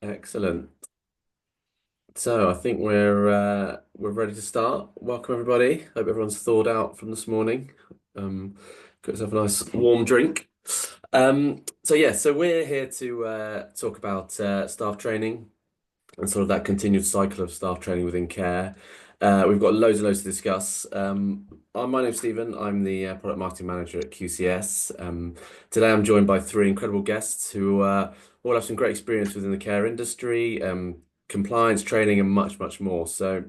Excellent. So I think we're ready to start. Welcome everybody. Hope everyone's thawed out from this morning. Um, got yourself a nice warm drink. So we're here to talk about staff training and sort of that continued cycle of staff training within care. We've got loads and loads to discuss. My name's Stephen. I'm the product marketing manager at QCS. Today I'm joined by three incredible guests who all have some great experience within the care industry, compliance, training, and much, much more. So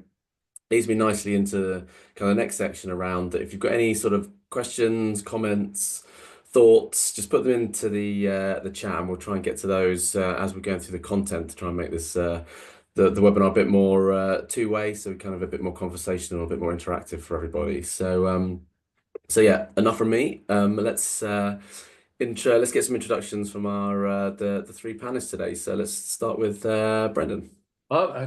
leads me nicely into kind of the next section around that. If you've got any sort of questions, comments, thoughts, just put them into the chat, and we'll try and get to those as we're going through the content to try and make this the webinar a bit more two-way, so kind of a bit more conversational, a bit more interactive for everybody. So yeah, enough from me. Let's get some introductions from our the three panelists today. So let's start with Brendan.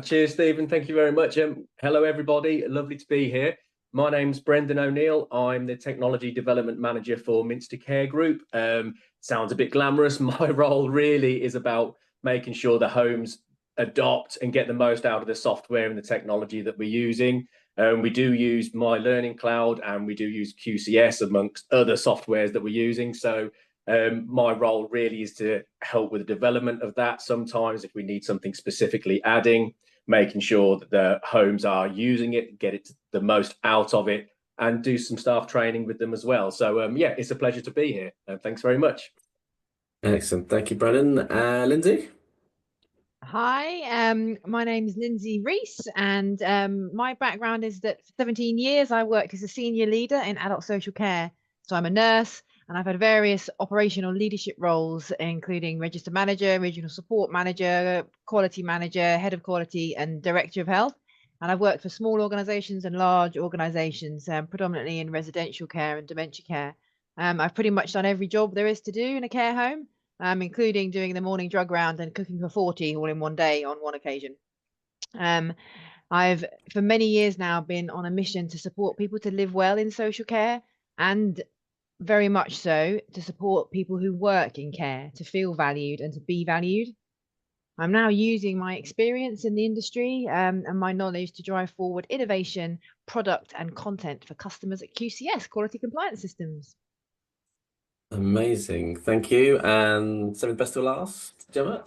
Cheers, Stephen. Thank you very much. Hello, everybody. Lovely to be here. My name's Brendan O'Neill. I'm the Technology Development Manager for Minster Care Group. Sounds a bit glamorous. My role really is about making sure the homes adopt and get the most out of the software and the technology that we're using. We do use My Learning Cloud and we do use QCS amongst other softwares that we're using. So my role really is to help with the development of that. Sometimes if we need something specifically adding, making sure that the homes are using it, get it the most out of it, and do some staff training with them as well. So yeah, it's a pleasure to be here. Thanks very much. Excellent. Thank you, Brendan. Lindsay? Hi, my name is Lindsay Reese, and my background is that for 17 years I worked as a senior leader in adult social care. So I'm a nurse, and I've had various operational leadership roles, including register manager, regional support manager, quality manager, head of quality, and director of health. And I've worked for small organisations and large organisations, predominantly in residential care and dementia care. I've pretty much done every job there is to do in a care home, including doing the morning drug round and cooking for 40 all in one day on one occasion. I've, for many years now, been on a mission to support people to live well in social care, and very much so to support people who work in care to feel valued and to be valued. I'm now using my experience in the industry and my knowledge to drive forward innovation, product and content for customers at QCS, Quality Compliance Systems. Amazing. Thank you. And saving the best to last, Gemma?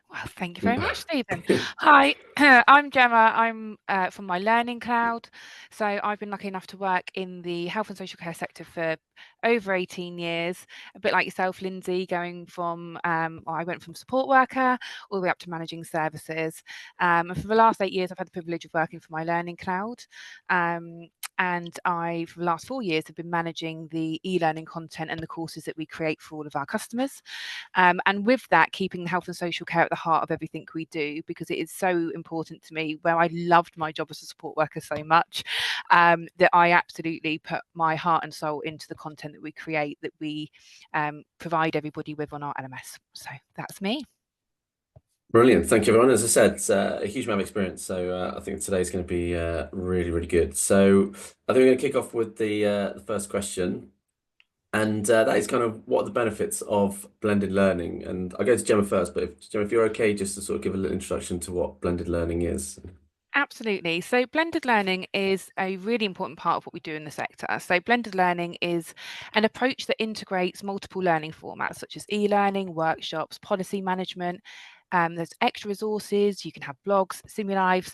Well, thank you very much, Stephen. Hi, I'm Gemma. I'm from My Learning Cloud. So I've been lucky enough to work in the health and social care sector for over 18 years, a bit like yourself, Lindsay, going from, I went from support worker all the way up to managing services. And for the last 8 years, I've had the privilege of working for My Learning Cloud. And I, for the last 4 years, have been managing the e-learning content and the courses that we create for all of our customers. And with that, keeping health and social care at the heart of everything we do, because it is so important to me, where I loved my job as a support worker so much, that I absolutely put my heart and soul into the content that we create, that we provide everybody with on our LMS. So that's me. Brilliant. Thank you, everyone. As I said, it's a huge amount of experience. So I think today's going to be really, really good. So I think we're going to kick off with the first question. And that is kind of what are the benefits of blended learning? And I'll go to Gemma first, but Gemma, if you're okay, just to sort of give a little introduction to what blended learning is. Absolutely. So blended learning is a really important part of what we do in the sector. So blended learning is an approach that integrates multiple learning formats such as e-learning, workshops, policy management. There's extra resources. You can have blogs, simulives.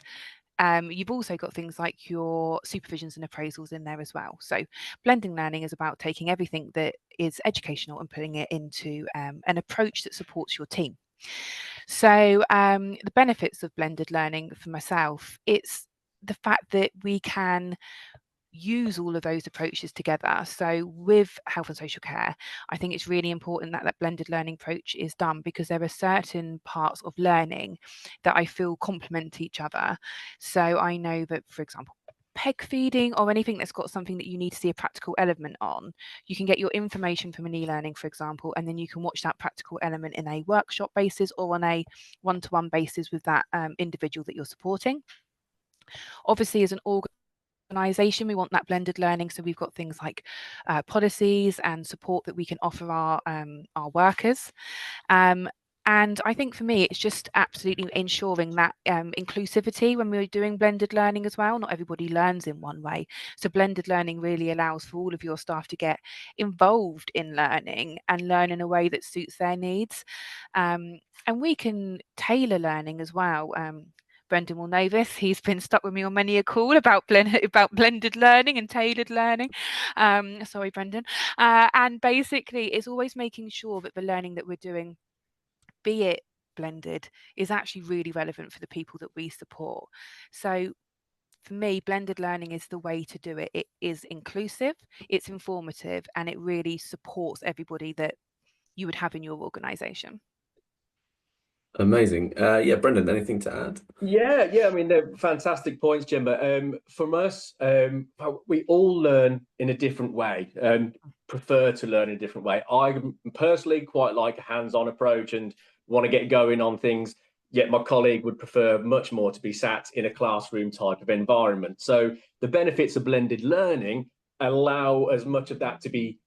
You've also got things like your supervisions and appraisals in there as well. So blending learning is about taking everything that is educational and putting it into an approach that supports your team. So the benefits of blended learning for myself, it's the fact that we can use all of those approaches together. So with health and social care, I think it's really important that that blended learning approach is done, because there are certain parts of learning that I feel complement each other. So I know that, for example, peg feeding or anything that's got something that you need to see a practical element on, you can get your information from an e-learning, for example, and then you can watch that practical element in a workshop basis or on a one-to-one basis with that individual that you're supporting. Obviously, as an organisation, we want that blended learning, so we've got things like policies and support that we can offer our workers. And I think for me, it's just absolutely ensuring that inclusivity when we're doing blended learning as well. Not everybody learns in one way. So blended learning really allows for all of your staff to get involved in learning and learn in a way that suits their needs. And we can tailor learning as well. Brendan will know this. He's been stuck with me on many a call about blended learning and tailored learning. Sorry, Brendan. And basically, it's always making sure that the learning that we're doing, be it blended, is actually really relevant for the people that we support. So for me, blended learning is the way to do it. It is inclusive, it's informative, and it really supports everybody that you would have in your organisation. Amazing. Yeah, Brendan, anything to add? Yeah. I mean, they're fantastic points, Gemma. From us, we all learn in a different way, prefer to learn in a different way. I personally quite like a hands-on approach and want to get going on things, yet my colleague would prefer much more to be sat in a classroom type of environment. So the benefits of blended learning allow as much of that to be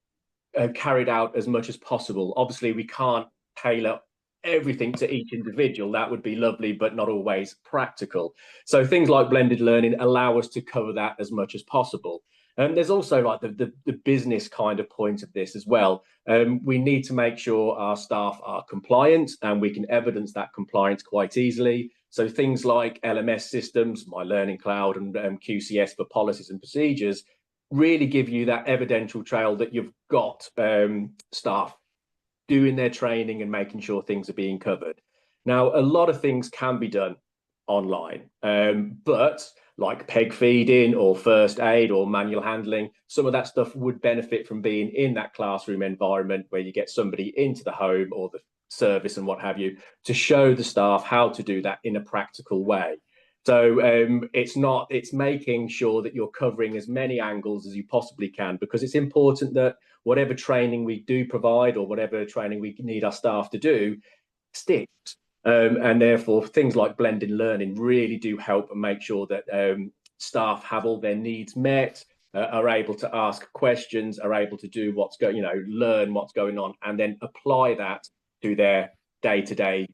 carried out as much as possible. Obviously, we can't tailor everything to each individual. That would be lovely, but not always practical. So things like blended learning allow us to cover that as much as possible. And there's also like the business kind of point of this as well. We need to make sure our staff are compliant, and we can evidence that compliance quite easily. So things like LMS systems, My Learning Cloud, and QCS for policies and procedures really give you that evidential trail that you've got staff doing their training and making sure things are being covered. Now, a lot of things can be done online, but like peg feeding or first aid or manual handling, some of that stuff would benefit from being in that classroom environment where you get somebody into the home or the service and what have you to show the staff how to do that in a practical way. So it's making sure that you're covering as many angles as you possibly can, because it's important that whatever training we do provide or whatever training we need our staff to do sticks. And therefore, things like blended learning really do help and make sure that staff have all their needs met, are able to ask questions, are able to do learn what's going on, and then apply that to their day-to-day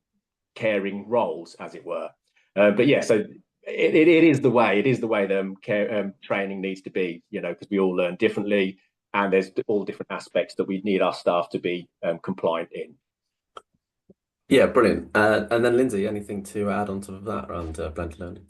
caring roles, as it were. But yeah, so it is the way the training needs to be, because we all learn differently, and there's all different aspects that we need our staff to be compliant in. Yeah, brilliant. And then Lindsay, anything to add on top of that around blended learning?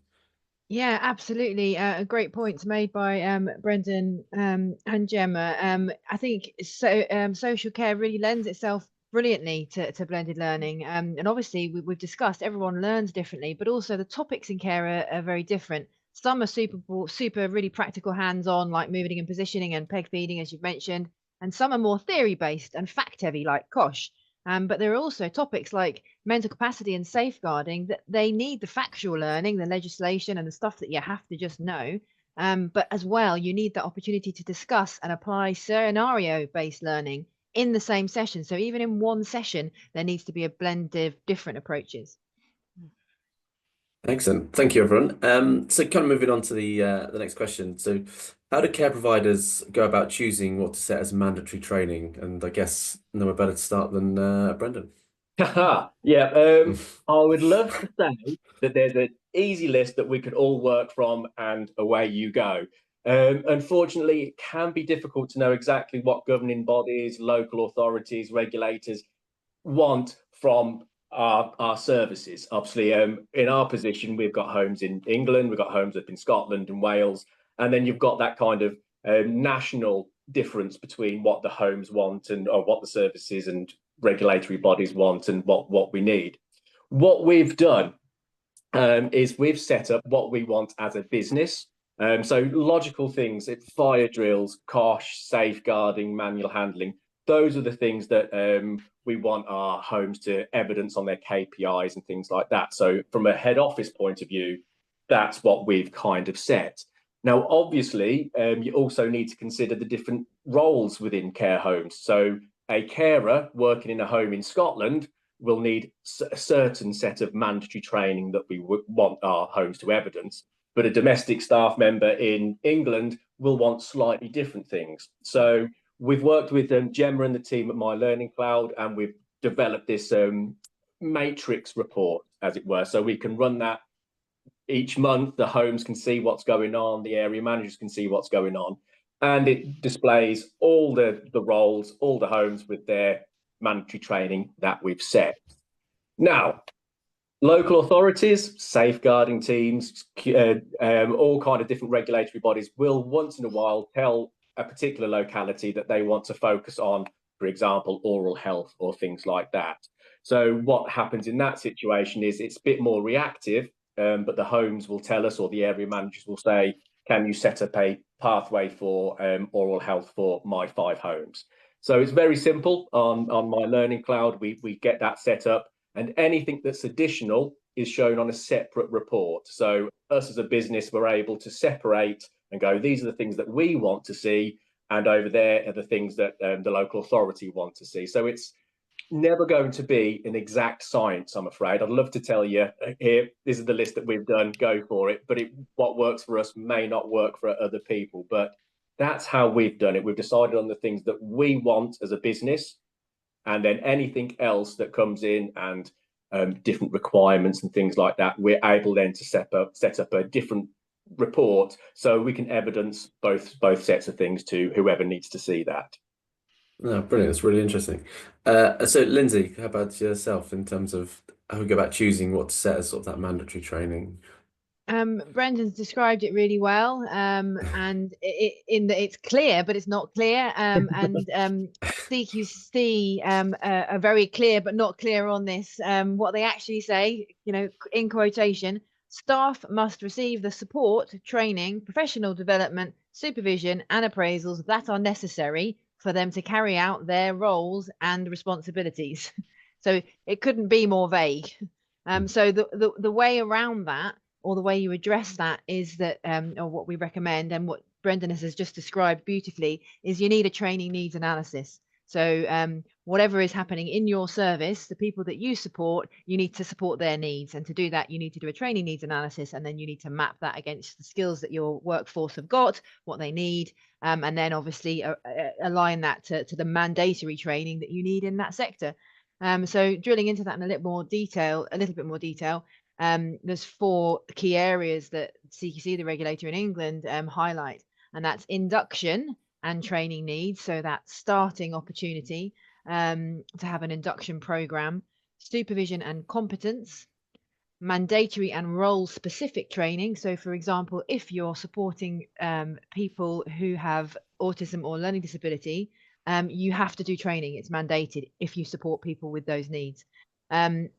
Yeah, absolutely. Great points made by Brendan and Gemma. I think social care really lends itself brilliantly to blended learning. And obviously, we've discussed everyone learns differently, but also the topics in care are very different. Some are super really practical, hands-on, like moving and positioning and peg feeding, as you've mentioned, and some are more theory-based and fact-heavy, like COSH. But there are also topics like mental capacity and safeguarding that they need the factual learning, the legislation, and the stuff that you have to just know. But as well, you need the opportunity to discuss and apply scenario-based learning in the same session. So even in one session, there needs to be a blend of different approaches. Excellent. Thank you, everyone. So kind of moving on to the next question. So how do care providers go about choosing what to set as mandatory training? And I guess no one better to start than Brendan. Yeah, I would love to say that there's an easy list that we could all work from and away you go. Unfortunately, it can be difficult to know exactly what governing bodies, local authorities, regulators want from our services. Obviously, in our position, we've got homes in England, we've got homes up in Scotland and Wales, and then you've got that kind of national difference between what the homes want or what the services and regulatory bodies want and what we need. What we've done is we've set up what we want as a business. So logical things, fire drills, COSH, safeguarding, manual handling. Those are the things that we want our homes to evidence on their KPIs and things like that. So from a head office point of view, that's what we've kind of set. Now, obviously, you also need to consider the different roles within care homes. So a carer working in a home in Scotland will need a certain set of mandatory training that we want our homes to evidence, but a domestic staff member in England will want slightly different things. So we've worked with Gemma and the team at My Learning Cloud, and we've developed this matrix report, as it were. So we can run that each month. The homes can see what's going on, the area managers can see what's going on, and it displays all the roles, all the homes with their mandatory training that we've set. Now, local authorities, safeguarding teams, all kind of different regulatory bodies will once in a while tell a particular locality that they want to focus on, for example, oral health or things like that. So what happens in that situation is it's a bit more reactive, but the homes will tell us, or the area managers will say, can you set up a pathway for oral health for my 5 homes? So it's very simple. On My Learning Cloud, we get that set up, and anything that's additional is shown on a separate report. So us as a business, we're able to separate and go, these are the things that we want to see, and over there are the things that the local authority want to see. So it's never going to be an exact science, I'm afraid. I'd love to tell you, here, this is the list that we've done, go for it. But what works for us may not work for other people. But that's how we've done it. We've decided on the things that we want as a business, and then anything else that comes in and different requirements and things like that, we're able then to set up a different report so we can evidence both sets of things to whoever needs to see that. No, brilliant. It's really interesting. So Lindsay, how about yourself in terms of how we go about choosing what to set as sort of that mandatory training? Brendan's described it really well, and in that it's clear, but it's not clear. And CQC are very clear, but not clear on this. What they actually say, in quotation, staff must receive the support, training, professional development, supervision, and appraisals that are necessary for them to carry out their roles and responsibilities. So it couldn't be more vague. So the way around that, or the way you address that, is that, or what we recommend, and what Brendan has just described beautifully, is you need a training needs analysis. So whatever is happening in your service, the people that you support, you need to support their needs. And to do that, you need to do a training needs analysis, and then you need to map that against the skills that your workforce have got, what they need, and then obviously align that to the mandatory training that you need in that sector. So drilling into that in a little bit more detail, there's 4 key areas that CQC, the regulator in England, highlight, and that's induction and training needs. So that starting opportunity to have an induction program, supervision and competence, mandatory and role specific training. So for example, if you're supporting people who have autism or learning disability, you have to do training. It's mandated if you support people with those needs. And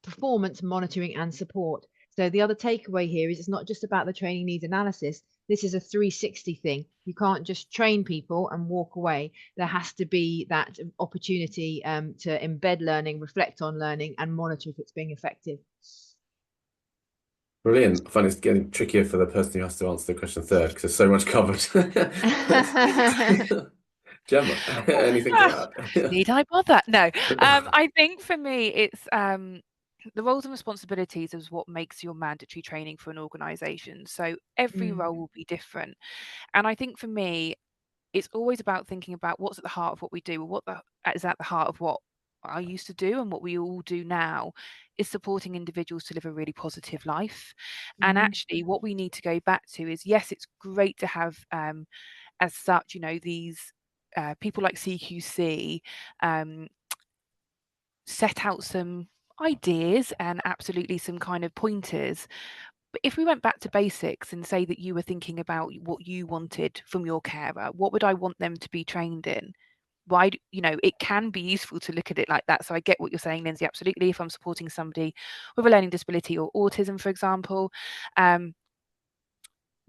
performance monitoring and support. So the other takeaway here is it's not just about the training needs analysis. This is a 360 thing. You can't just train people and walk away. There has to be that opportunity to embed learning, reflect on learning, and monitor if it's being effective. Brilliant. I find it's getting trickier for the person who has to answer the question third because there's so much covered. Gemma, anything to add? Need I bother? No. I think for me, it's the roles and responsibilities is what makes your mandatory training for an organisation. So every role will be different. And I think for me, it's always about thinking about what's at the heart of what we do, or what is at the heart of what I used to do and what we all do now, is supporting individuals to live a really positive life. And actually what we need to go back to is, yes, it's great to have as such, these people like CQC set out some ideas and absolutely some kind of pointers. But if we went back to basics and say that you were thinking about what you wanted from your carer, what would I want them to be trained in? Why, it can be useful to look at it like that. So I get what you're saying, Lindsay, absolutely. If I'm supporting somebody with a learning disability or autism, for example,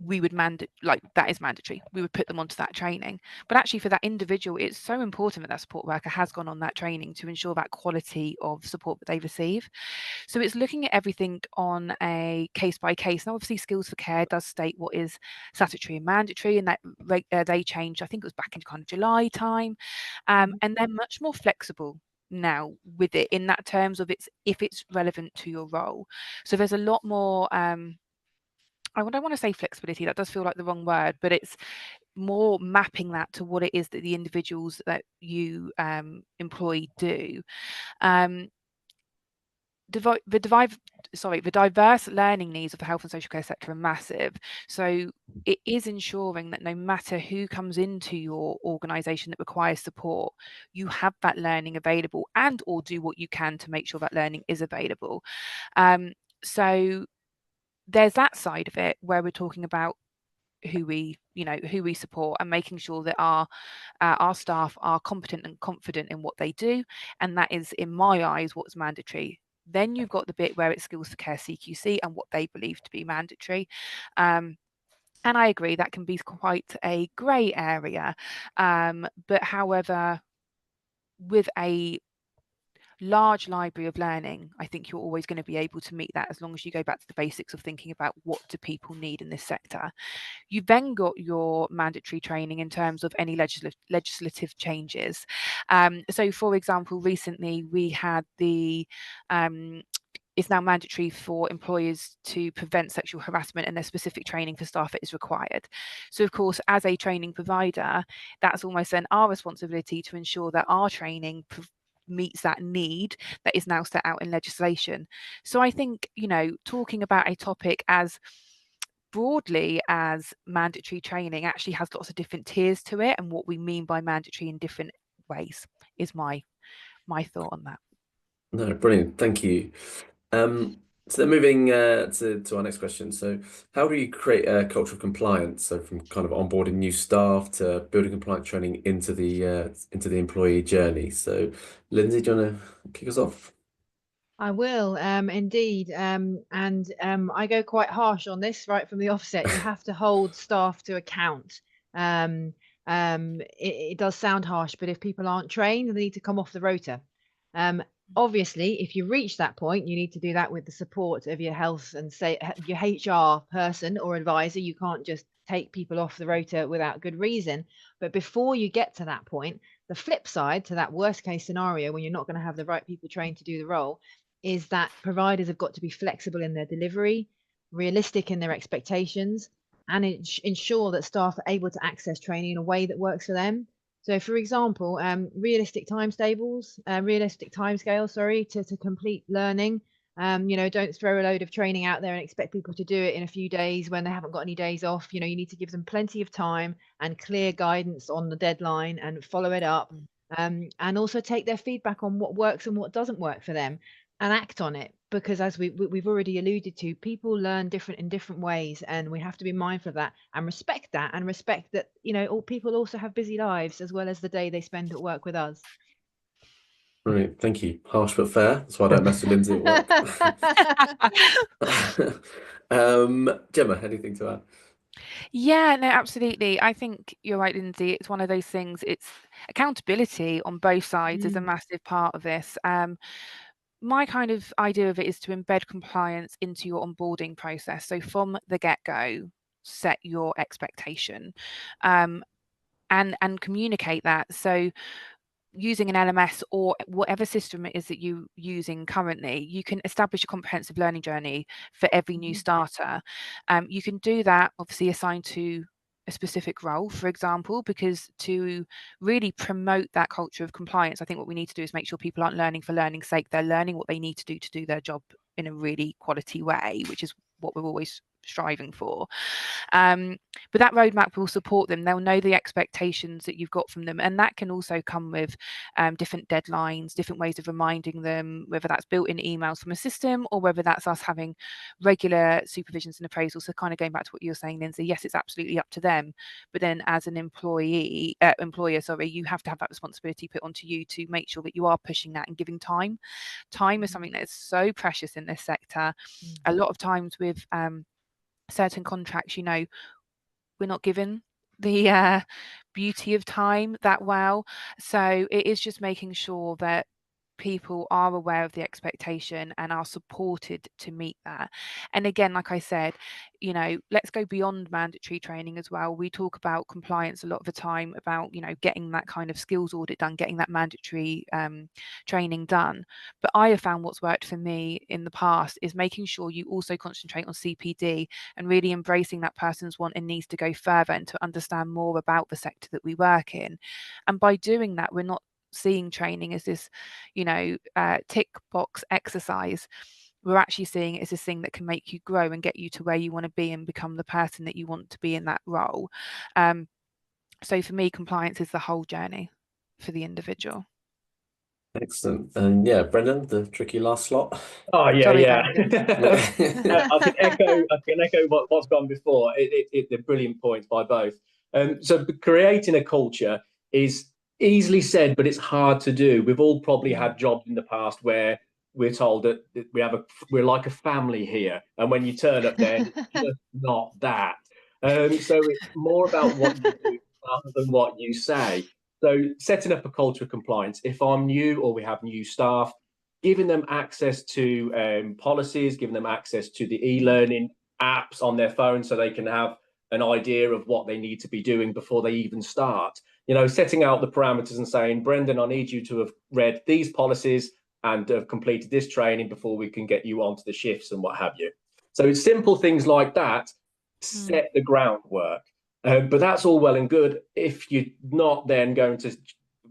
we would that is mandatory. We would put them onto that training. But actually for that individual, it's so important that support worker has gone on that training to ensure that quality of support that they receive. So it's looking at everything on a case by case. Now, obviously, Skills for Care does state what is statutory and mandatory, and that they changed, I think it was back in kind of July time. And they're much more flexible now with it in that terms of if it's relevant to your role. So there's a lot more I don't want to say flexibility, that does feel like the wrong word, but it's more mapping that to what it is that the individuals that you employ do. the diverse learning needs of the health and social care sector are massive. So it is ensuring that no matter who comes into your organisation that requires support, you have that learning available, and or do what you can to make sure that learning is available. So there's that side of it where we're talking about who we support, and making sure that our staff are competent and confident in what they do, and that is, in my eyes, what's mandatory. Then you've got the bit where it's skills for care CQC and what they believe to be mandatory. And I agree that can be quite a grey area. But however, with a large library of learning, I think you're always going to be able to meet that, as long as you go back to the basics of thinking about what do people need in this sector. You've then got your mandatory training in terms of any legislative changes. So for example, recently we had the it's now mandatory for employers to prevent sexual harassment, and there's specific training for staff that is required. So of course, as a training provider, that's almost then our responsibility to ensure that our training meets that need that is now set out in legislation. So I think, talking about a topic as broadly as mandatory training actually has lots of different tiers to it, and what we mean by mandatory in different ways is my thought on that. No, brilliant. Thank you. So then moving to our next question. So how do you create a culture of compliance? So from kind of onboarding new staff to building compliance training into the employee journey. So Lindsay, do you want to kick us off? I will, indeed. I go quite harsh on this right from the offset. You have to hold staff to account. It does sound harsh, but if people aren't trained, they need to come off the rota. Obviously, if you reach that point, you need to do that with the support of your health and say your HR person or advisor. You can't just take people off the rota without good reason. But before you get to that point, the flip side to that worst case scenario, when you're not going to have the right people trained to do the role, is that providers have got to be flexible in their delivery, realistic in their expectations, and ensure that staff are able to access training in a way that works for them. So, for example, realistic timescales, to complete learning. Don't throw a load of training out there and expect people to do it in a few days when they haven't got any days off. You need to give them plenty of time and clear guidance on the deadline and follow it up. And also take their feedback on what works and what doesn't work for them, and act on it, because as we've already alluded to, people learn different in different ways, and we have to be mindful of that and respect that, all people also have busy lives as well as the day they spend at work with us. Brilliant, thank you. Harsh but fair. That's why I don't mess with Lindsay at work. Gemma, anything to add? Yeah, no, absolutely. I think you're right, Lindsay. It's one of those things. It's accountability on both sides is a massive part of this. My kind of idea of it is to embed compliance into your onboarding process. So from the get-go, set your expectation, and communicate that. So using an LMS or whatever system it is that you're using currently, you can establish a comprehensive learning journey for every new starter. You can do that, obviously assigned to a specific role, for example, because to really promote that culture of compliance, I think what we need to do is make sure people aren't learning for learning's sake. They're learning what they need to do their job in a really quality way, which is what we're always striving for. But that roadmap will support them. They'll know the expectations that you've got from them, and that can also come with different deadlines, different ways of reminding them, whether that's built in emails from a system or whether that's us having regular supervisions and appraisals. So kind of going back to what you were saying, Lindsay, yes, it's absolutely up to them, but then as an employer, you have to have that responsibility put onto you to make sure that you are pushing that and giving time. Time is something that is so precious in this sector. A lot of times with certain contracts, we're not given the beauty of time that well. So it is just making sure that people are aware of the expectation and are supported to meet that. And again, like I said, let's go beyond mandatory training as well. We talk about compliance a lot of the time about, getting that kind of skills audit done, getting that mandatory training done. But I have found what's worked for me in the past is making sure you also concentrate on CPD and really embracing that person's want and needs to go further and to understand more about the sector that we work in. And by doing that, we're not seeing training as this, tick box exercise. We're actually seeing it as this thing that can make you grow and get you to where you want to be and become the person that you want to be in that role. So for me, compliance is the whole journey for the individual. Excellent. And yeah, Brendan, the tricky last slot. Oh yeah, Sorry, yeah. Brendan. I can echo what's gone before. They're brilliant points by both. So creating a culture is easily said, but it's hard to do. We've all probably had jobs in the past where we're told that we're like a family here, and when you turn up there, it's just not that. So it's more about what you do rather than what you say. So setting up a culture of compliance. If I'm new or we have new staff, giving them access to policies, giving them access to the e-learning apps on their phone so they can have an idea of what they need to be doing before they even start. Setting out the parameters and saying, Brendan, I need you to have read these policies and have completed this training before we can get you onto the shifts and what have you. So it's simple things like that set the groundwork. But that's all well and good if you're not then going to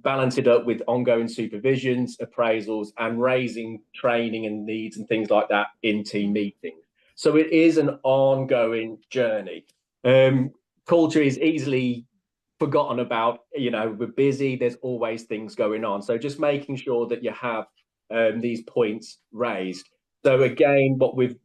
balance it up with ongoing supervisions, appraisals, and raising training and needs and things like that in team meetings. So it is an ongoing journey. Culture is easily forgotten about. We're busy, there's always things going on. So just making sure that you have these points raised. So again, what we've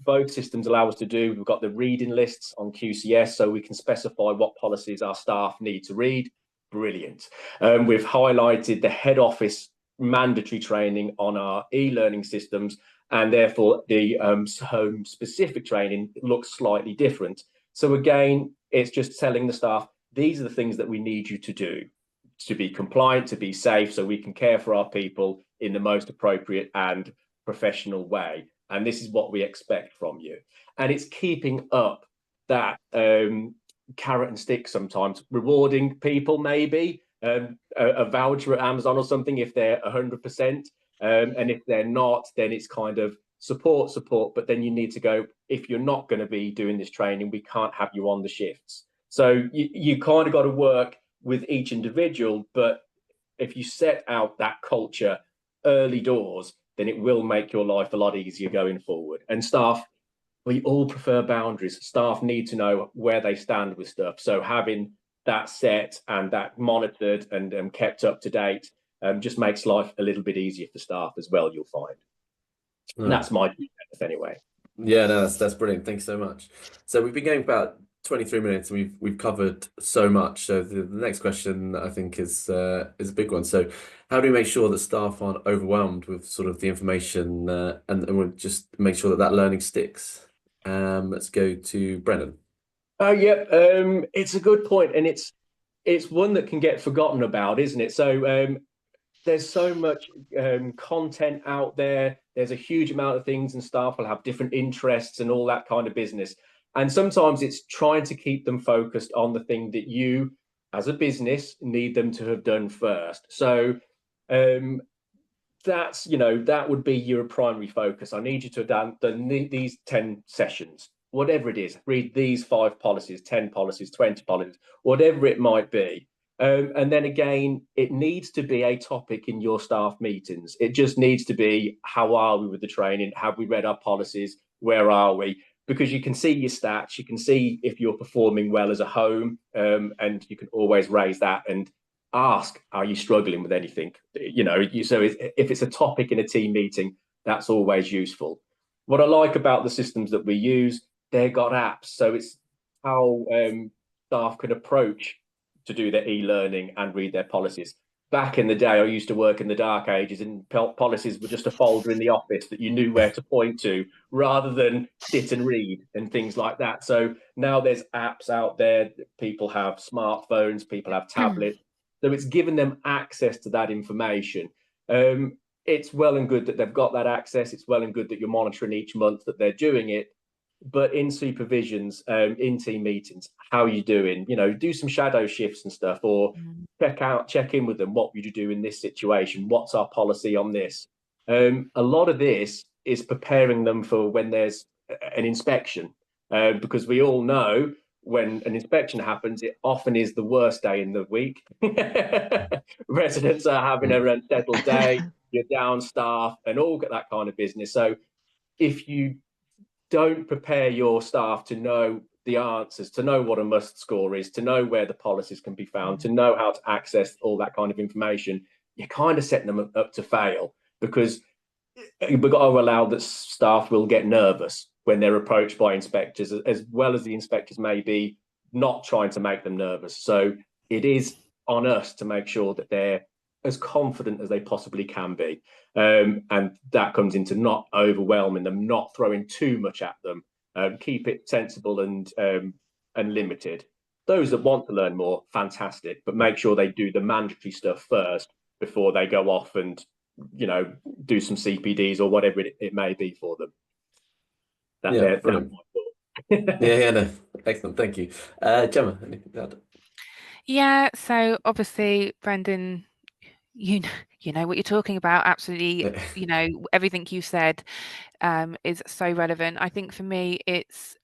both systems allow us to do, we've got the reading lists on QCS, so we can specify what policies our staff need to read. Brilliant. We've highlighted the head office mandatory training on our e-learning systems, and therefore the home specific training looks slightly different. So again, it's just telling the staff, these are the things that we need you to do to be compliant, to be safe, so we can care for our people in the most appropriate and professional way. And this is what we expect from you. And it's keeping up that carrot and stick sometimes, rewarding people maybe, a voucher at Amazon or something if they're 100%. And if they're not, then it's kind of support, but then you need to go, if you're not going to be doing this training, we can't have you on the shifts. So you kind of got to work with each individual, but if you set out that culture early doors, then it will make your life a lot easier going forward. And staff, we all prefer boundaries. Staff need to know where they stand with stuff. So having that set and that monitored and kept up to date just makes life a little bit easier for staff as well, you'll find. And that's my benefit anyway. Yeah, no, that's brilliant. Thanks so much. So we've been going about 23 minutes and we've covered so much. So the next question I think is a big one. So how do we make sure that staff aren't overwhelmed with sort of the information and we'll just make sure that learning sticks? Let's go to Brennan. Oh, yeah, it's a good point, and it's one that can get forgotten about, isn't it? So there's so much content out there. There's a huge amount of things, and staff will have different interests and all that kind of business. And sometimes it's trying to keep them focused on the thing that you, as a business, need them to have done first. So that's, that would be your primary focus. I need you to have done these 10 sessions, whatever it is. Read these 5 policies, 10 policies, 20 policies, whatever it might be. And then again, it needs to be a topic in your staff meetings. It just needs to be, how are we with the training? Have we read our policies? Where are we? Because you can see your stats, you can see if you're performing well as a home, and you can always raise that and ask, are you struggling with anything? So if it's a topic in a team meeting, that's always useful. What I like about the systems that we use, they've got apps. So it's how staff can approach to do their e-learning and read their policies. Back in the day, I used to work in the dark ages, and policies were just a folder in the office that you knew where to point to rather than sit and read and things like that. So now there's apps out there. People have smartphones, people have tablets. So it's given them access to that information. It's well and good that they've got that access. It's well and good that you're monitoring each month that they're doing it. But in supervisions, in team meetings, how are you doing? Do some shadow shifts and stuff, or check in with them. What would you do in this situation? What's our policy on this? A lot of this is preparing them for when there's an inspection, because we all know when an inspection happens, it often is the worst day in the week. Residents are having an unsettled day, you're down staff and all that kind of business. So if you don't prepare your staff to know the answers, to know what a must score is, to know where the policies can be found, to know how to access all that kind of information, you're kind of setting them up to fail, because we've got to allow that staff will get nervous when they're approached by inspectors, as well as the inspectors may be not trying to make them nervous. So it is on us to make sure that they're as confident as they possibly can be. And that comes into not overwhelming them, not throwing too much at them. Keep it sensible and limited. Those that want to learn more, fantastic, but make sure they do the mandatory stuff first before they go off and, you know, do some CPDs or whatever it may be for them. Yeah, brilliant. Yeah, no, excellent, thank you. Gemma, anything to add? Yeah, so obviously, Brendan, you know what you're talking about. Absolutely, you know, everything you said is so relevant. I think for me, it's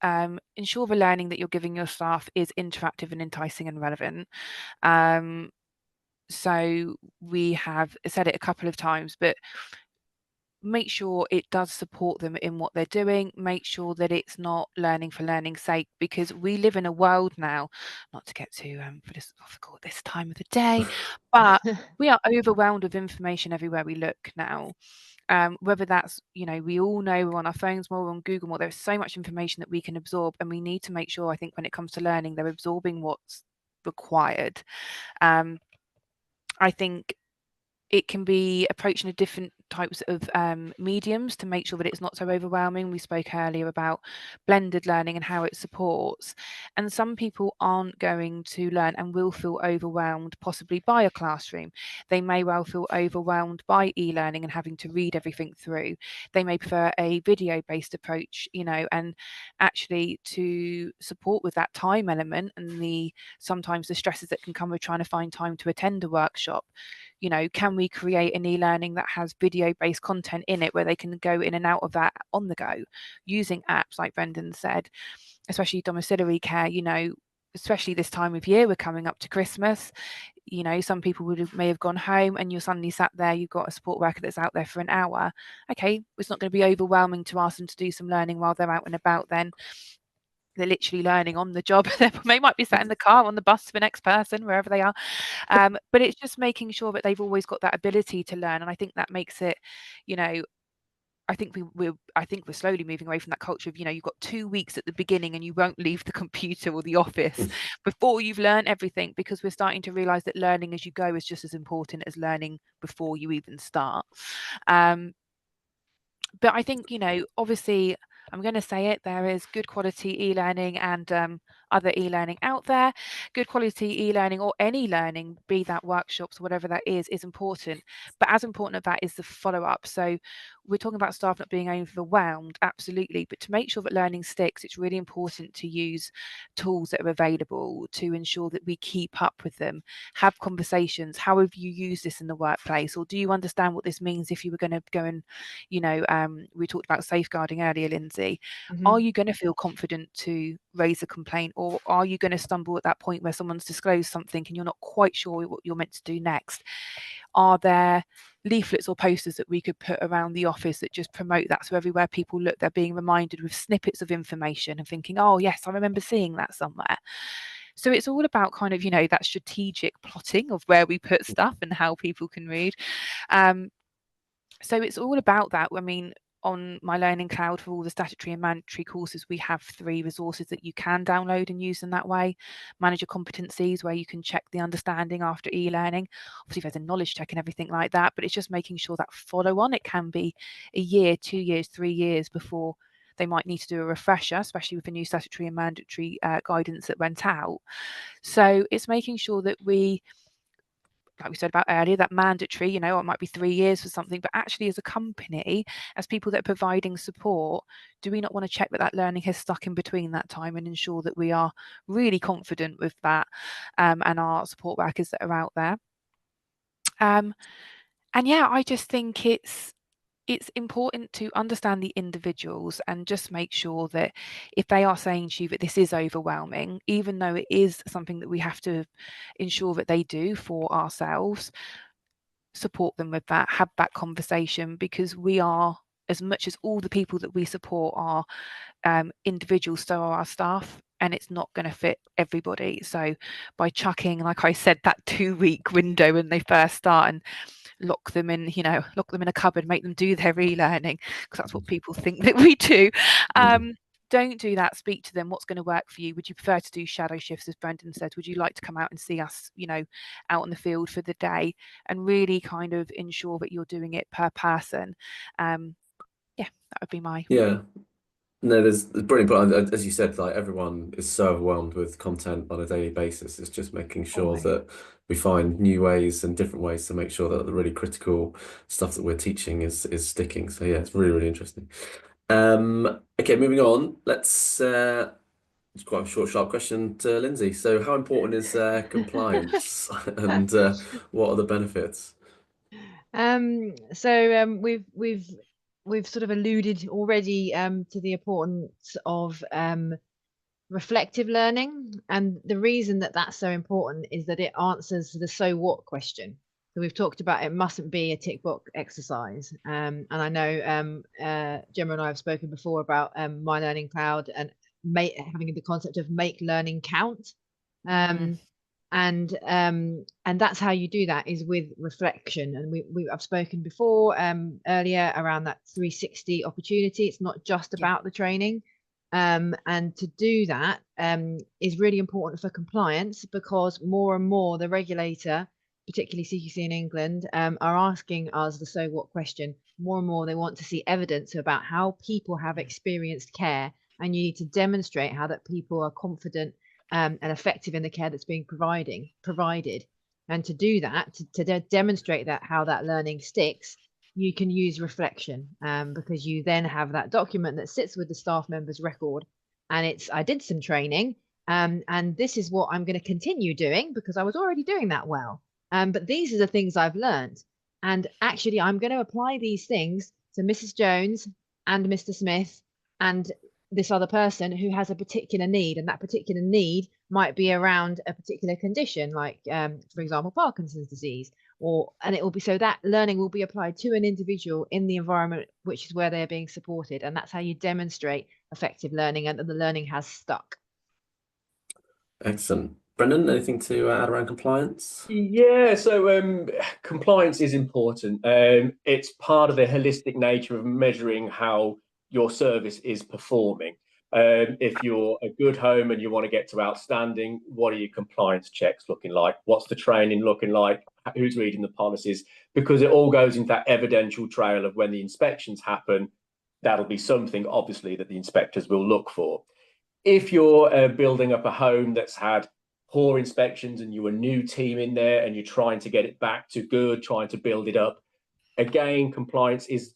ensure the learning that you're giving your staff is interactive and enticing and relevant. So we have said it a couple of times, but make sure it does support them in what they're doing. Make sure that it's not learning for learning's sake, because we live in a world now, not to get to this time of the day, but we are overwhelmed with information everywhere we look now. Whether that's, you know, we all know we're on our phones more, we're on Google more, there's so much information that we can absorb, and we need to make sure, I think, when it comes to learning, they're absorbing what's required. I think it can be approaching a different types of mediums to make sure that it's not so overwhelming. We spoke earlier about blended learning and how it supports. And some people aren't going to learn and will feel overwhelmed possibly by a classroom. They may well feel overwhelmed by e-learning and having to read everything through. They may prefer a video-based approach, you know, and actually to support with that time element and the sometimes the stresses that can come with trying to find time to attend a workshop. You know, can we create an e-learning that has video-based content in it where they can go in and out of that on the go using apps, like Brendan said, especially domiciliary care, you know, especially this time of year, we're coming up to Christmas. You know, some people may have gone home and you're suddenly sat there, you've got a support worker that's out there for an hour. Okay, it's not going to be overwhelming to ask them to do some learning while they're out and about then. They're literally learning on the job. They might be sat in the car, on the bus for the next person, wherever they are. But it's just making sure that they've always got that ability to learn. And I think that makes it, you know, I think we're slowly moving away from that culture of, you know, you've got 2 weeks at the beginning and you won't leave the computer or the office before you've learned everything, because we're starting to realize that learning as you go is just as important as learning before you even start. But I think, you know, obviously, I'm going to say it, there is good quality e-learning and other e-learning out there. Good quality e-learning or any learning, be that workshops or whatever that is important. But as important as that is the follow-up. So we're talking about staff not being overwhelmed, absolutely. But to make sure that learning sticks, it's really important to use tools that are available to ensure that we keep up with them. Have conversations. How have you used this in the workplace? Or do you understand what this means if you were going to go and, you know, we talked about safeguarding earlier, Lindsay. Are you going to feel confident to raise a complaint, or are you going to stumble at that point where someone's disclosed something and you're not quite sure what you're meant to do next? Are there leaflets or posters that we could put around the office that just promote that, so everywhere people look, they're being reminded with snippets of information and thinking, oh yes, I remember seeing that somewhere. So it's all about kind of, you know, that strategic plotting of where we put stuff and how people can read. So it's all about that. I mean, on my Learning Cloud for all the statutory and mandatory courses, we have 3 resources that you can download and use in that way. Manager competencies, where you can check the understanding after e-learning. Obviously, there's a knowledge check and everything like that, but it's just making sure that follow on, it can be a year, 2 years, 3 years before they might need to do a refresher, especially with the new statutory and mandatory guidance that went out. So it's making sure that we, like we said about earlier, that mandatory, you know, it might be 3 years for something, but actually as a company, as people that are providing support, do we not want to check that that learning has stuck in between that time and ensure that we are really confident with that, and our support workers that are out there? And yeah, I just think it's it's important to understand the individuals and just make sure that if they are saying to you that this is overwhelming, even though it is something that we have to ensure that they do for ourselves, support them with that, have that conversation, because we are, as much as all the people that we support are individuals, so are our staff, and it's not going to fit everybody. So by chucking, like I said, that 2-week window when they first start and lock them in a cupboard, make them do their e-learning, because that's what people think that we do. Don't do that. Speak to them. What's going to work for you? Would you prefer to do shadow shifts, as Brendan said? Would you like to come out and see us, out in the field for the day, and really kind of ensure that you're doing it per person? That would be my No, there's brilliant. But as you said, like everyone is so overwhelmed with content on a daily basis. It's just making sure that we find new ways and different ways to make sure that the really critical stuff that we're teaching is sticking. So yeah, it's really, really interesting. Okay, moving on. It's quite a short, sharp question to Lindsay. So how important is compliance and what are the benefits? We've sort of alluded already to the importance of reflective learning, and the reason that that's so important is that it answers the so what question. So we've talked about it mustn't be a tick box exercise, and I know Gemma and I have spoken before about My Learning Cloud and having the concept of make learning count. And that's how you do that, is with reflection. And I've spoken before earlier around that 360 opportunity. It's not just about the training. And to do that is really important for compliance, because more and more the regulator, particularly CQC in England, are asking us the so what question. More and more they want to see evidence about how people have experienced care, and you need to demonstrate how that people are confident and effective in the care that's being provided. And to do that, to demonstrate that how that learning sticks, you can use reflection, because you then have that document that sits with the staff member's record, and I did some training, and this is what I'm going to continue doing because I was already doing that well. But these are the things I've learned, and actually I'm going to apply these things to Mrs. Jones and Mr. Smith and this other person who has a particular need, and that particular need might be around a particular condition, like for example Parkinson's disease, and it will be, so that learning will be applied to an individual in the environment which is where they're being supported, and that's how you demonstrate effective learning and that the learning has stuck. Excellent. Brendan, anything to add around compliance? Yeah, so compliance is important. It's part of the holistic nature of measuring how your service is performing. If you're a good home and you want to get to outstanding, what are your compliance checks looking like? What's the training looking like? Who's reading the policies? Because it all goes into that evidential trail of when the inspections happen. That'll be something, obviously, that the inspectors will look for. If you're building up a home that's had poor inspections and you're a new team in there and you're trying to get it back to good, trying to build it up, again, compliance is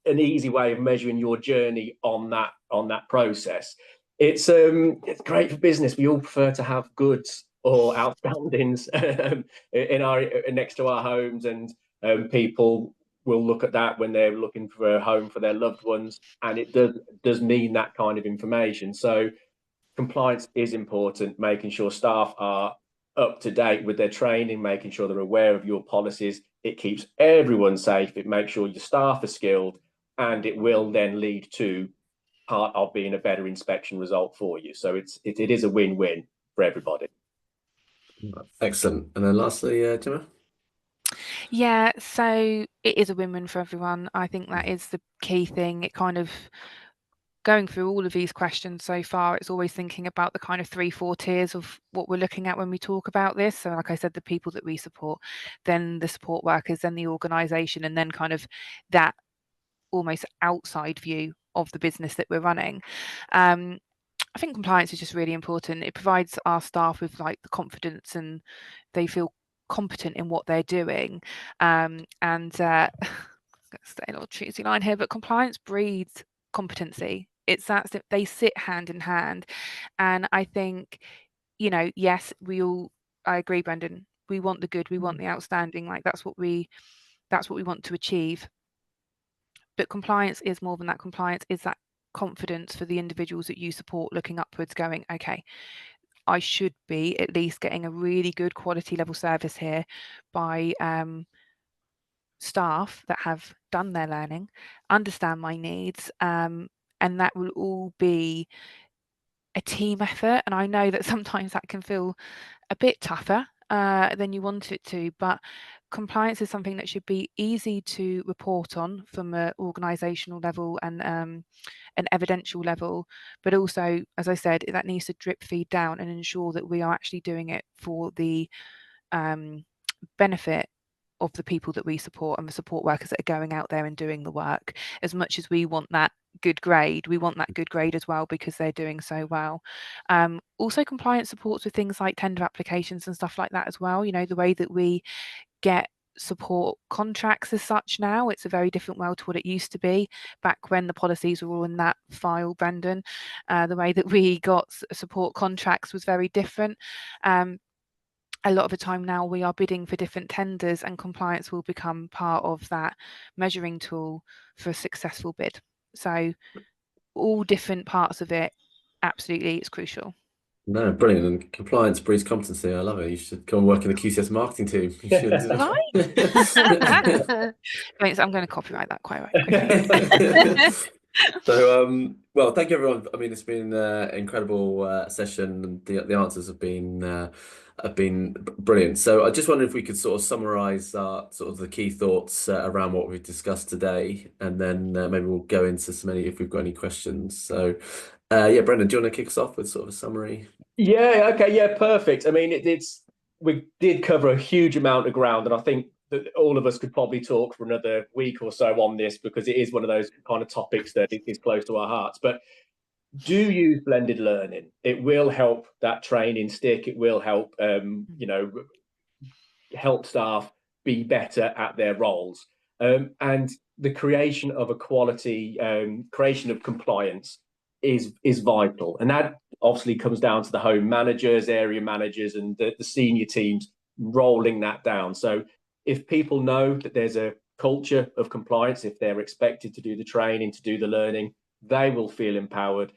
an easy way of measuring your journey on that process. It's great for business. We all prefer to have goods or outstandings in our next to our homes, and people will look at that when they're looking for a home for their loved ones, and it does mean that kind of information. So compliance is important, making sure staff are up to date with their training, making sure they're aware of your policies. It keeps everyone safe. It makes sure your staff are skilled, and it will then lead to part of being a better inspection result for you. So it is a win-win for everybody. Excellent. And then lastly, Gemma? Yeah, so it is a win-win for everyone. I think that is the key thing. It kind of, going through all of these questions so far, it's always thinking about the kind of 3-4 tiers of what we're looking at when we talk about this. So like I said, the people that we support, then the support workers, then the organisation, and then kind of that almost outside view of the business that we're running. I think compliance is just really important. It provides our staff with like the confidence, and they feel competent in what they're doing. And stay a little cheesy line here, but compliance breeds competency. It's that they sit hand in hand. And I think, yes, I agree, Brendan, we want the good, we want the outstanding, like that's what we want to achieve. But compliance is more than that. Compliance is that confidence for the individuals that you support, looking upwards, going, okay, I should be at least getting a really good quality level service here by staff that have done their learning, understand my needs, and that will all be a team effort. And I know that sometimes that can feel a bit tougher than you want it to, but compliance is something that should be easy to report on from an organisational level and an evidential level, but also, as I said, that needs to drip feed down and ensure that we are actually doing it for the benefit of the people that we support and the support workers that are going out there and doing the work. As much as we want that good grade, we want that good grade as well because they're doing so well. Also, compliance supports with things like tender applications and stuff like that as well. You know, the way that we get support contracts as such now, it's a very different world to what it used to be back when the policies were all in that file, Brendan. The way that we got support contracts was very different. A lot of the time now we are bidding for different tenders, and compliance will become part of that measuring tool for a successful bid. So all different parts of it, absolutely, it's crucial. No, brilliant. And compliance breeds competency. I love it. You should come and work in the QCS marketing team. You should. I'm going to copyright that quite right. So, well, thank you, everyone. I mean, it's been an incredible session, and the answers have been brilliant. So, I just wondered if we could sort of summarize sort of the key thoughts around what we've discussed today, and then maybe we'll go into if we've got any questions. So, yeah, Brendan, do you want to kick us off with sort of a summary? Yeah, okay, yeah, perfect. I mean, we did cover a huge amount of ground, and I think that all of us could probably talk for another week or so on this, because it is one of those kind of topics that is close to our hearts. But do use blended learning. It will help that training stick. It will help, help staff be better at their roles. And the creation of a quality, creation of compliance is vital. And that obviously comes down to the home managers, area managers, and the senior teams rolling that down. So if people know that there's a culture of compliance, if they're expected to do the training, to do the learning, they will feel empowered.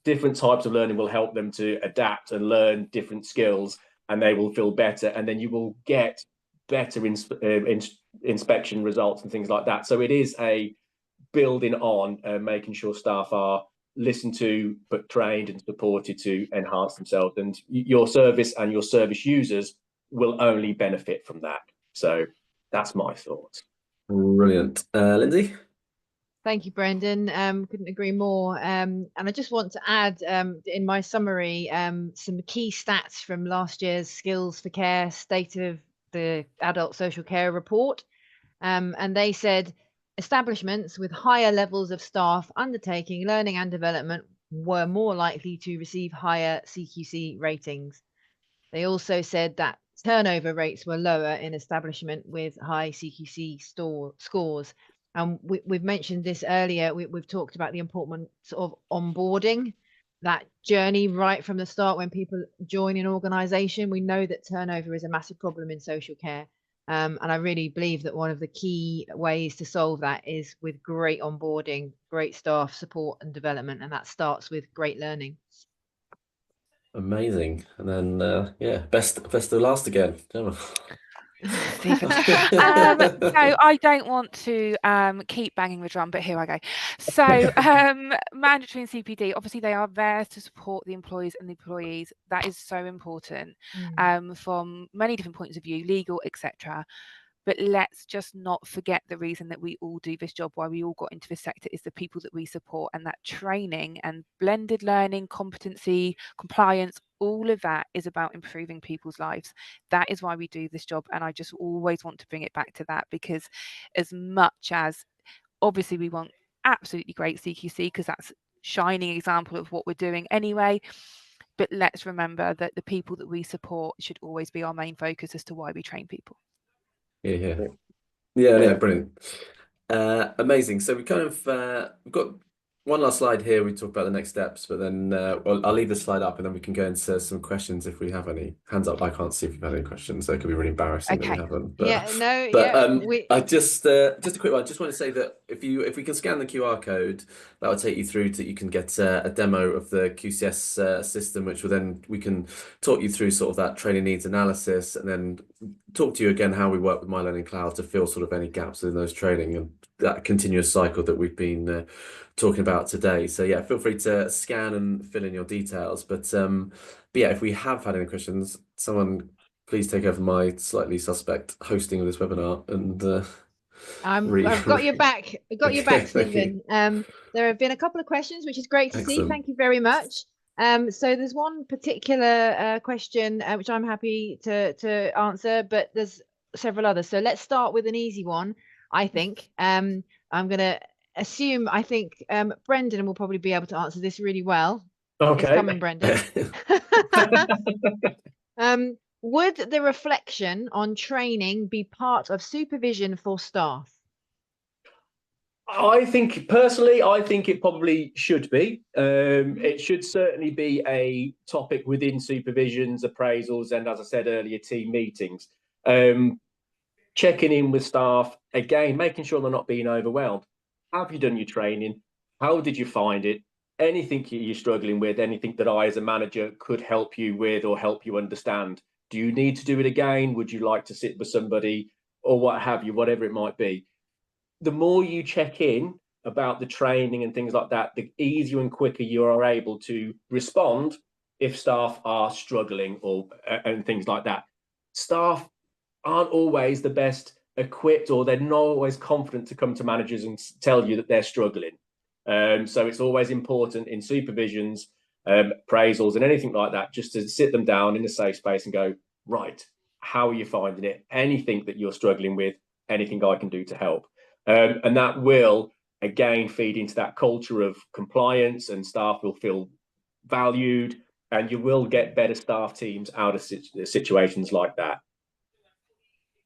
Different types of learning will help them to adapt and learn different skills, and they will feel better. And then you will get better inspection results and things like that. So it is a building on making sure staff are listened to, but trained and supported to enhance themselves. And your service and your service users will only benefit from that. So that's my thoughts. Brilliant. Lindsay? Thank you, Brendan. Couldn't agree more. And I just want to add in my summary some key stats from last year's Skills for Care State of the Adult Social Care report. And they said establishments with higher levels of staff undertaking learning and development were more likely to receive higher CQC ratings. They also said that turnover rates were lower in establishment with high CQC scores. And we've mentioned this earlier. We've talked about the importance of onboarding, that journey right from the start when people join an organisation. We know that turnover is a massive problem in social care. And I really believe that one of the key ways to solve that is with great onboarding, great staff support and development. And that starts with great learning. Amazing. And then, yeah, best of last again. Stephen. So I don't want to keep banging the drum, but here I go. So mandatory and CPD, obviously they are there to support the employees and the employees. That is so important from many different points of view, legal, etc. But let's just not forget the reason that we all do this job, why we all got into this sector, is the people that we support, and that training and blended learning, competency, compliance, all of that is about improving people's lives. That is why we do this job. And I just always want to bring it back to that, because as much as obviously we want absolutely great CQC, because that's a shining example of what we're doing anyway, but let's remember that the people that we support should always be our main focus as to why we train people. Yeah, brilliant. Amazing. So we kind of we've got one last slide here. We talk about the next steps, but then well, I'll leave the slide up and then we can go into some questions if we have any. Hands up, I can't see if you've had any questions, so it could be really embarrassing that we Okay. haven't. Yeah, no, But we I just a quick one. I just want to say that if we can scan the QR code, that will take you through to you can get a demo of the QCS system, which will then we can talk you through sort of that training needs analysis, and then talk to you again how we work with My Learning Cloud to fill sort of any gaps in those training and that continuous cycle that we've been talking about today. So yeah, feel free to scan and fill in your details. But yeah, if we have had any questions, someone please take over my slightly suspect hosting of this webinar and I've got your back. I've got your Okay, back, thank you. Stephen. There have been a couple of questions, which is great to see. Excellent. Thank you very much. So there's one particular question which I'm happy to answer, but there's several others. So let's start with an easy one, I think. I'm going to assume, I think Brendan will probably be able to answer this really well. Okay. It's coming, Brendan. Would the reflection on training be part of supervision for staff? I think personally, I think it probably should be. It should certainly be a topic within supervisions, appraisals, and as I said earlier, team meetings. Checking in with staff, again, making sure they're not being overwhelmed. Have you done your training? How did you find it? Anything you're struggling with, anything that I as a manager could help you with or help you understand? Do you need to do it again? Would you like to sit with somebody or what have you, whatever it might be? The more you check in about the training and things like that, the easier and quicker you are able to respond if staff are struggling or and things like that. Staff aren't always the best equipped, or they're not always confident to come to managers and tell you that they're struggling. So it's always important in supervisions, appraisals, and anything like that, just to sit them down in a safe space and go, right, how are you finding it? Anything that you're struggling with, anything I can do to help. And that will, again, feed into that culture of compliance, and staff will feel valued, and you will get better staff teams out of situations like that.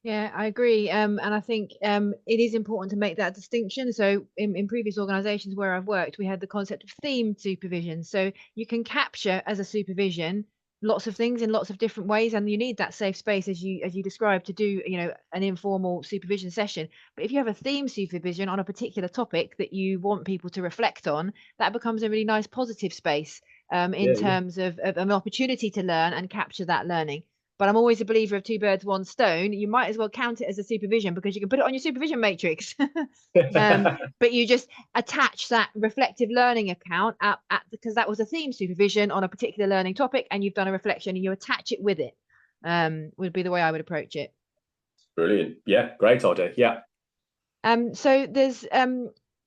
Yeah, I agree. And I think it is important to make that distinction. So in previous organizations where I've worked, we had the concept of themed supervision. So you can capture as a supervision lots of things in lots of different ways, and you need that safe space as you described to do, you know, an informal supervision session. But if you have a theme supervision on a particular topic that you want people to reflect on, that becomes a really nice positive space in terms of an opportunity to learn and capture that learning. But I'm always a believer of two birds, one stone. You might as well count it as a supervision because you can put it on your supervision matrix. But you just attach that reflective learning account at because that was a theme supervision on a particular learning topic, and you've done a reflection and you attach it with it. Would be the way I would approach it. Brilliant. Yeah, great idea. Yeah. So there's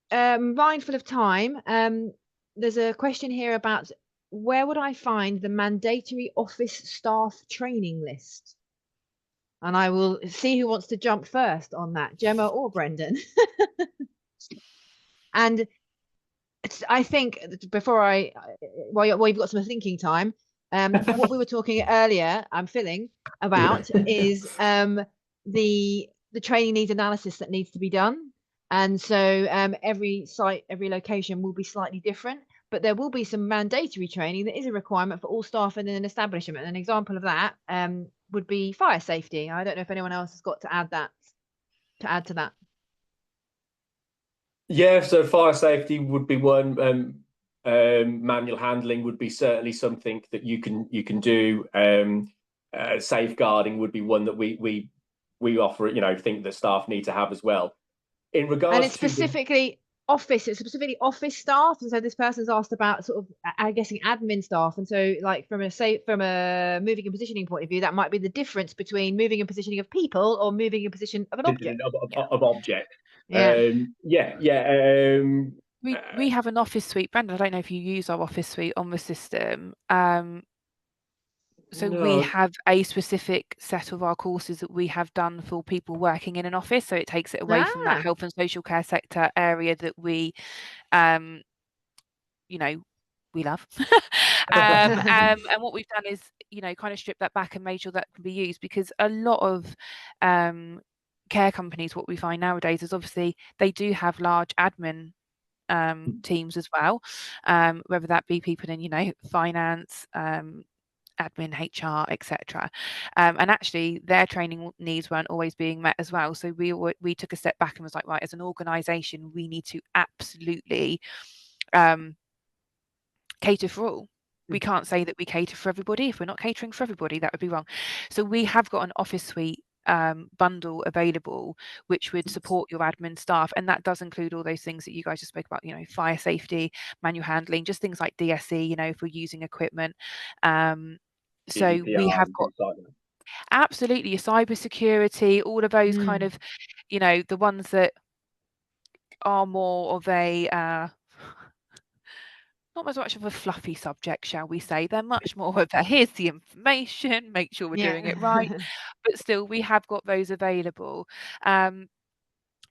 mindful of time. There's a question here about where would I find the mandatory office staff training list? And I will see who wants to jump first on that, Gemma or Brendan. And I think before while you've got some thinking time, what we were talking earlier, I'm feeling about is the training needs analysis that needs to be done. And so every site, every location will be slightly different, but there will be some mandatory training that is a requirement for all staff in an establishment. An example of that would be fire safety. I don't know if anyone else has got to add to that. Yeah, so fire safety would be one. Manual handling would be certainly something that you can do. Safeguarding would be one that we offer. You know, think that staff need to have as well. In regards and it's specifically office, it's specifically office staff, and so this person's asked about sort of, I'm guessing, admin staff. And so, like from a moving and positioning point of view, that might be the difference between moving and positioning of people or moving and position of an object. Of object. Yeah. We have an office suite, Brandon. I don't know if you use our office suite on the system. So No. we have a specific set of our courses that we have done for people working in an office. So it takes it away from that health and social care sector area that we, you know, we love. And what we've done is, you know, kind of strip that back and made sure that can be used, because a lot of care companies, what we find nowadays is obviously they do have large admin teams as well, whether that be people in, finance, admin, HR, etc. And actually their training needs weren't always being met as well. So we took a step back and was like, right, as an organisation, we need to absolutely cater for all. We can't say that we cater for everybody. If we're not catering for everybody, that would be wrong. So we have got an office suite bundle available, which would support your admin staff, and that does include all those things that you guys just spoke about, fire safety, manual handling, just things like DSE, if we're using equipment. So we have got absolutely your cyber security, all of those kind of, the ones that are more of a not as much of a fluffy subject, shall we say. They're much more of a here's the information, make sure we're doing it right. But still, we have got those available. So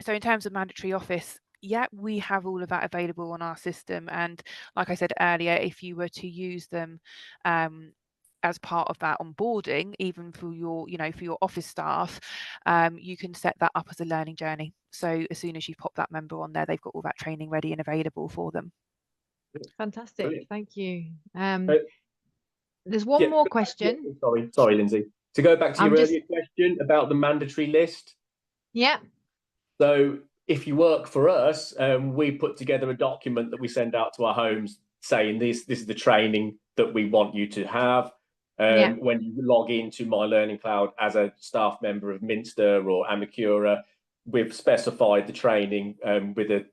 in terms of mandatory office, yeah, we have all of that available on our system. And like I said earlier, if you were to use them as part of that onboarding, even for your, for your office staff, you can set that up as a learning journey. So as soon as you pop that member on there, they've got all that training ready and available for them. Fantastic. Brilliant. Thank you. There's one more question. Sorry, Lindsay. To go back to your earlier question about the mandatory list. Yeah. So if you work for us, we put together a document that we send out to our homes saying this is the training that we want you to have. When you log into My Learning Cloud as a staff member of Minster or Amicura, we've specified the training with a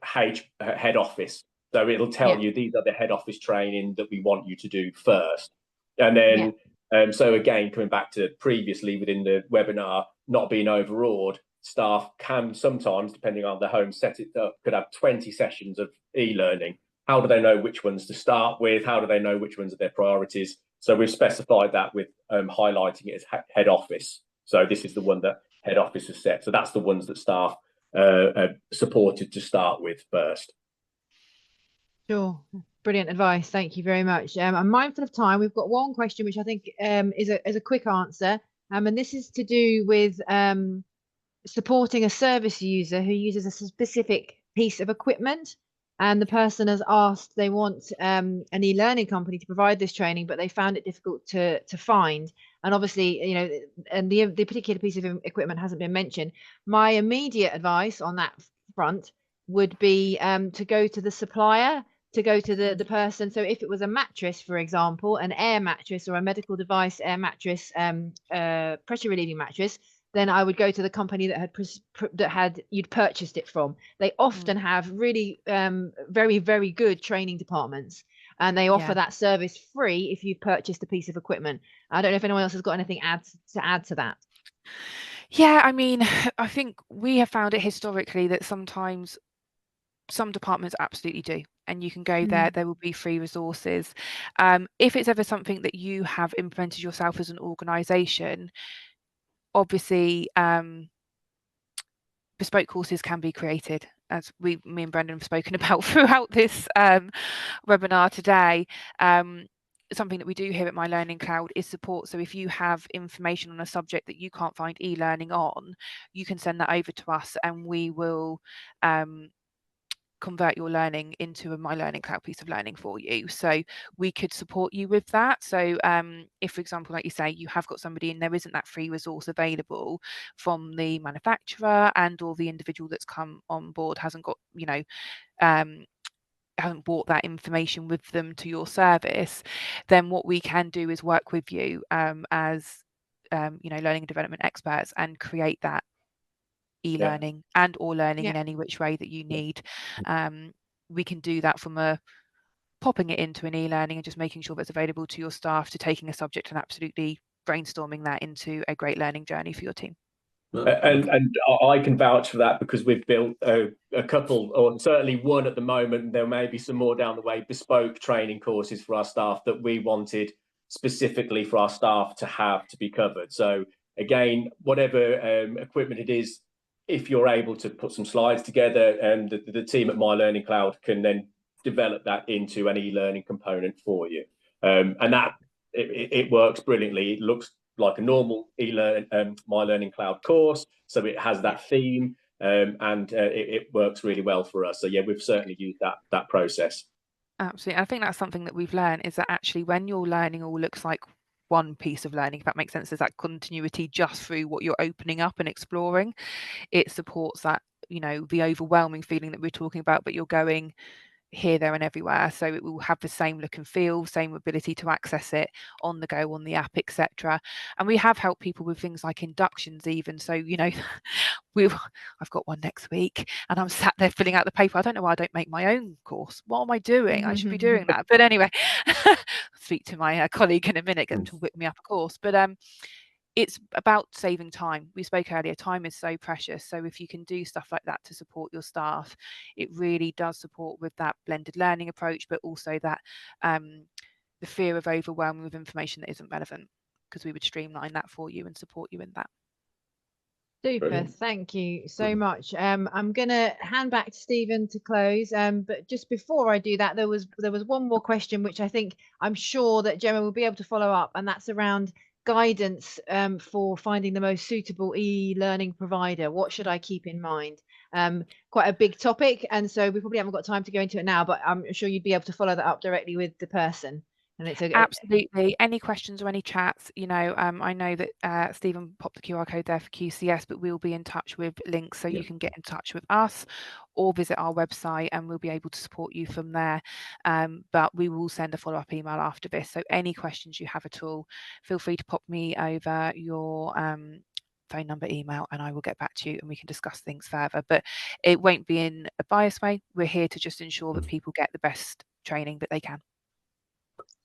head office. So it'll tell you these are the head office training that we want you to do first. And then, so again, coming back to previously within the webinar, not being overawed, staff can sometimes, depending on the home set it up, could have 20 sessions of e-learning. How do they know which ones to start with? How do they know which ones are their priorities? So we've specified that with highlighting it as head office. So this is the one that head office has set. So that's the ones that staff are supported to start with first. Sure. Brilliant advice. Thank you very much. I'm mindful of time. We've got one question, which I think is a quick answer. And this is to do with supporting a service user who uses a specific piece of equipment. And the person has asked, they want an e-learning company to provide this training, but they found it difficult to find. And obviously, and the particular piece of equipment hasn't been mentioned. My immediate advice on that front would be to go to the supplier, to go to the person. So if it was a mattress, for example, an air mattress or a medical device air mattress, pressure relieving mattress, then I would go to the company that you'd purchased it from. They often have really very, very good training departments, and they offer that service free if you've purchased a piece of equipment. I don't know if anyone else has got anything to add to that. Yeah, I mean, I think we have found it historically that sometimes some departments absolutely do, and you can go there. There will be free resources. If it's ever something that you have implemented yourself as an organisation, obviously bespoke courses can be created, as me and Brendan have spoken about throughout this webinar today. Something that we do here at My Learning Cloud is support. So if you have information on a subject that you can't find e-learning on, you can send that over to us and we will convert your learning into a My Learning Cloud piece of learning for you. So we could support you with that. So if, for example, like you say, you have got somebody and there isn't that free resource available from the manufacturer, and or the individual that's come on board hasn't got, haven't brought that information with them to your service, then what we can do is work with you as learning and development experts and create that e-learning and or learning in any which way that you need. We can do that from popping it into an e-learning and just making sure that's available to your staff, to taking a subject and absolutely brainstorming that into a great learning journey for your team. And I can vouch for that, because we've built a couple, or certainly one at the moment. There may be some more down the way, bespoke training courses for our staff that we wanted specifically for our staff to be covered. So again, whatever equipment it is, if you're able to put some slides together, and the team at My Learning Cloud can then develop that into an e-learning component for you. And that it works brilliantly. It looks like a normal My Learning Cloud course, so it has that theme. and it works really well for us. So yeah, we've certainly used that process. Absolutely. I think that's something that we've learned, is that actually when your learning all looks like one piece of learning, if that makes sense, there's that continuity just through what you're opening up and exploring. It supports that, you know, the overwhelming feeling that we're talking about, but you're going here, there and everywhere, so it will have the same look and feel, same ability to access it on the go, on the app, etc. And we have helped people with things like inductions even. So, you know, I've got one next week and I'm sat there filling out the paper. I don't know why I don't make my own course. What am I doing? I should be doing that. But anyway, I'll speak to my colleague in a minute, get them to whip me up a course. But it's about saving time. We spoke earlier, time is so precious. So if you can do stuff like that to support your staff, it really does support with that blended learning approach, but also that the fear of overwhelming with information that isn't relevant, because we would streamline that for you and support you in that. Super. Brilliant. Thank you so much. I'm going to hand back to Stephen to close. But just before I do that, there was one more question, which I'm sure that Gemma will be able to follow up, and that's around guidance for finding the most suitable e-learning provider. What should I keep in mind? Quite a big topic, and so we probably haven't got time to go into it now, but I'm sure you'd be able to follow that up directly with the person. And it's absolutely. Any questions or any chats, you know, I know that Stephen popped the QR code there for QCS, but we'll be in touch with links, so you can get in touch with us or visit our website and we'll be able to support you from there. But we will send a follow-up email after this. So any questions you have at all, feel free to pop me over your phone number, email, and I will get back to you and we can discuss things further. But it won't be in a biased way. We're here to just ensure that people get the best training that they can.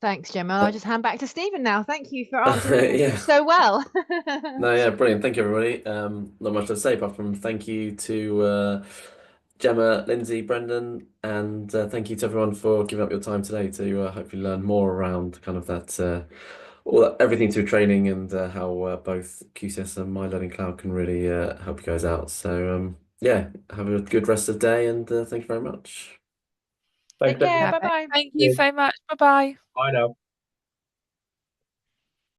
Thanks, Gemma. I'll just hand back to Stephen now. Thank you for answering Yeah. so well. No, yeah, brilliant. Thank you, everybody. Not much to say apart from thank you to Gemma, Lindsay, Brendan, and thank you to everyone for giving up your time today to hopefully learn more around kind of that, everything to training and how both QCS and My Learning Cloud can really help you guys out. So yeah, have a good rest of the day, and thank you very much. Thanks, Take care. everyone. Bye-bye. Thank you so much. Bye-bye. Bye now.